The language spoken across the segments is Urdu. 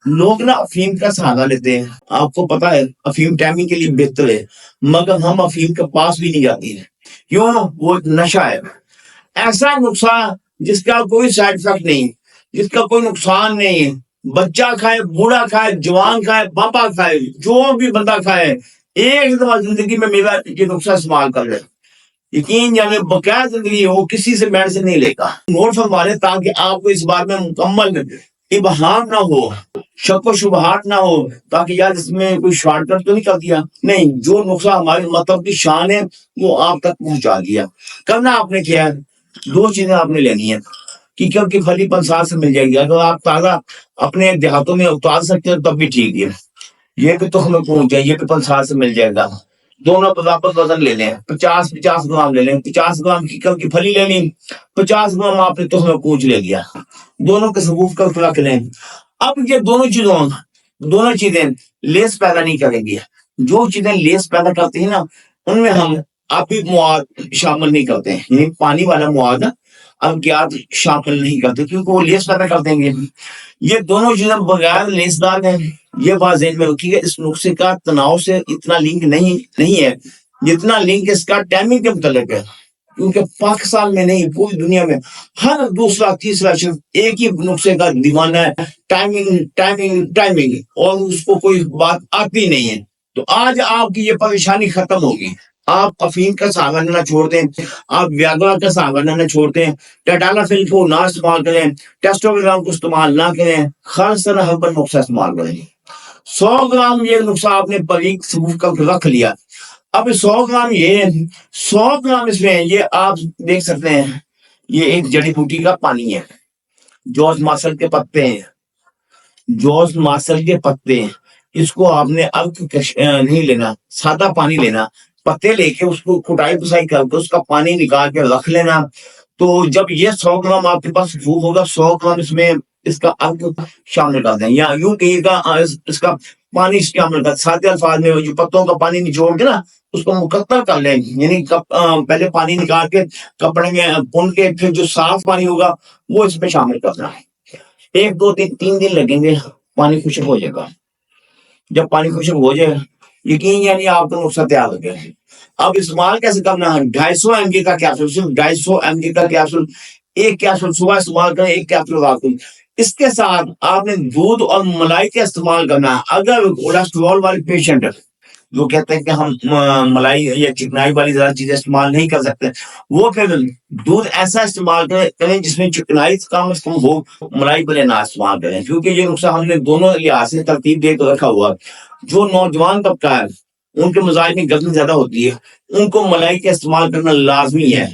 لوگ نا افیم کا سہارا لیتے ہیں، آپ کو پتا ہے افیم ٹائمنگ کے لیے بہتر ہے، مگر ہم افیم کے پاس بھی نہیں جاتے ہیں، کیوں؟ وہ ایک نشہ ہے، ایسا نقصان جس کا کوئی سائڈ افیکٹ نہیں، جس کا کوئی نقصان نہیں ہے، بچہ کھائے، بوڑھا کھائے، جوان کھائے، باپا کھائے، جو بھی بندہ کھائے، ایک دفعہ زندگی میں میرا یہ نقصہ استعمال کر لے، یقین یعنی بقایا زندگی وہ کسی سے میڈیسن نہیں لے گا۔ نوٹ فرما لیں تاکہ آپ کو اس بارے میں مکمل ابہام نہ ہو، شک و شبہات نہ ہو، تاکہ یار اس میں کوئی شارٹ کٹ تو نہیں کر دیا، نہیں، جو نقصہ ہمارے مطلب کی شان ہے وہ آپ تک پہنچا دیا۔ کرنا آپ نے کیا ہے، دو چیزیں آپ نے لینی ہیں، کیکر کی پھلی پنسار سے مل جائے گی، اگر آپ تازہ اپنے دیہاتوں میں اتار سکتے ہیں تب بھی ٹھیک ہے، یہ بھی تخم پہنچ جائے، یہ بھی پنسار سے مل جائے گا۔ دونوں برابر وزن لے لیں، 50 گرام لے لیں، 50 گرام کیکر کی پھلی لے لیں، 50 گرام آپ نے تخم پونچھ لے لیا، دونوں کے ثبوت کر رکھ لیں۔ اب یہ دونوں چیزیں لیس پیدا نہیں کریں گی، جو چیزیں لیس پیدا کرتی ہیں نا ان میں ہم آبی مواد شامل نہیں کرتے ہیں، یعنی پانی والا مواد ابگیات شامل نہیں کرتے کیونکہ وہ لیس پیدا کر دیں گے۔ یہ دونوں چیزیں بغیر لیس دار ہیں، یہ بات ذہن میں رکھیے، اس نقصے کا تناؤ سے اتنا لنک نہیں ہے جتنا لنک اس کا ٹائمنگ کے متعلق ہے، کیونکہ پاکستان میں نہیں پوری دنیا میں ہر دوسرا تیسرا شخص ایک ہی نقصے کا دیوانہ ہے، ٹائمنگ ٹائمنگ ٹائمنگ، اور اس کو کوئی بات آتی نہیں ہے۔ تو آج آپ کی یہ پریشانی ختم ہوگی، آپ افیم کا سہارا لینا چھوڑ دیں، آپ ویاگرا کا سہارا لینا چھوڑ دیں، ٹیٹانافل کو نہ استعمال کریں، ٹیسٹوگرام کو استعمال نہ کریں، خالص طرح ہربل نقصہ استعمال کریں۔ 100 گرام یہ نقصہ آپ نے باریک ثبوت کر رکھ لیا، اب 100 گرام اس میں یہ آپ دیکھ سکتے ہیں، یہ ایک جڑی بوٹی کا پانی ہے، جوز ماسل کے پتے ہیں، جوز ماسل کے پتے ہیں، اس کو آپ نے نہیں لینا، سادہ پانی لینا، پتے لے کے اس کو کٹائی پسائی کر کے اس کا پانی نکال کے رکھ لینا۔ تو جب یہ 100 گرام آپ کے پاس فوڈ ہوگا، 100 گرام اس میں اس کا ارک شامل کر دیں، یا یوں کہیے گا اس کا پانی شامل کر، سادے الفاظ میں جو پتوں کا پانی نچوڑ کے نا اس کو مقطر کر لیں، یعنی پہلے پانی نکال کے کپڑے میں پن کے پھر جو صاف پانی ہوگا وہ اس میں شامل کرنا ہے۔ 1 2 3 دن لگیں گے، پانی خشک ہو جائے گا، جب پانی خشک ہو جائے یقین یعنی آپ کا نقصہ تیار ہو گیا۔ اب استعمال کیسے کرنا ہے، 250 mg کا کیپسول، صرف 250 mg کا کیپسول، ایک کیپسول صبح استعمال کریں، ایک کیپسول رات کو۔ اس کے ساتھ آپ نے دودھ اور ملائی کا استعمال کرنا ہے۔ اگر کولیسٹرول والے پیشنٹ جو کہتے ہیں کہ ہم ملائی یا چکنائی والی زیادہ چیزیں استعمال نہیں کر سکتے، وہ پھر دودھ ایسا استعمال کریں جس میں چکنائی کم از کم ہو، ملائی پہلے نہ استعمال کریں، کیونکہ یہ نقصان ہم نے دونوں لحاظ سے ترتیب دے کے رکھا ہوا۔ جو نوجوان طبقہ ہے ان کے مزاج میں گرمی زیادہ ہوتی ہے، ان کو ملائی کا استعمال کرنا لازمی ہے،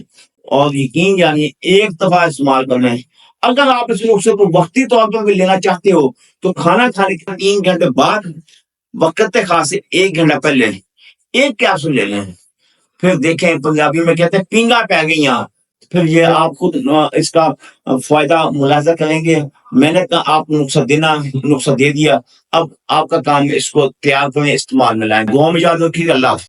اور یقین یعنی ایک دفعہ استعمال کرنا ہے۔ اگر آپ اس نقصے کو وقتی طور پر بھی لینا چاہتے ہو تو کھانا کھانے کے 3 گھنٹے بعد وقت خاص سے 1 گھنٹہ پہلے ایک کیپسول لے لیں، پھر دیکھیں پنجابی میں کہتے ہیں پینگا پہ گئی، پھر یہ آپ خود اس کا فائدہ ملاحظہ کریں گے۔ میں نے کہا آپ کو نقصہ دے دیا، اب آپ کا کام ہے اس کو تیار کریں، استعمال میں لائیں۔ دعا میں یاد رکھیے، اللہ حافظ۔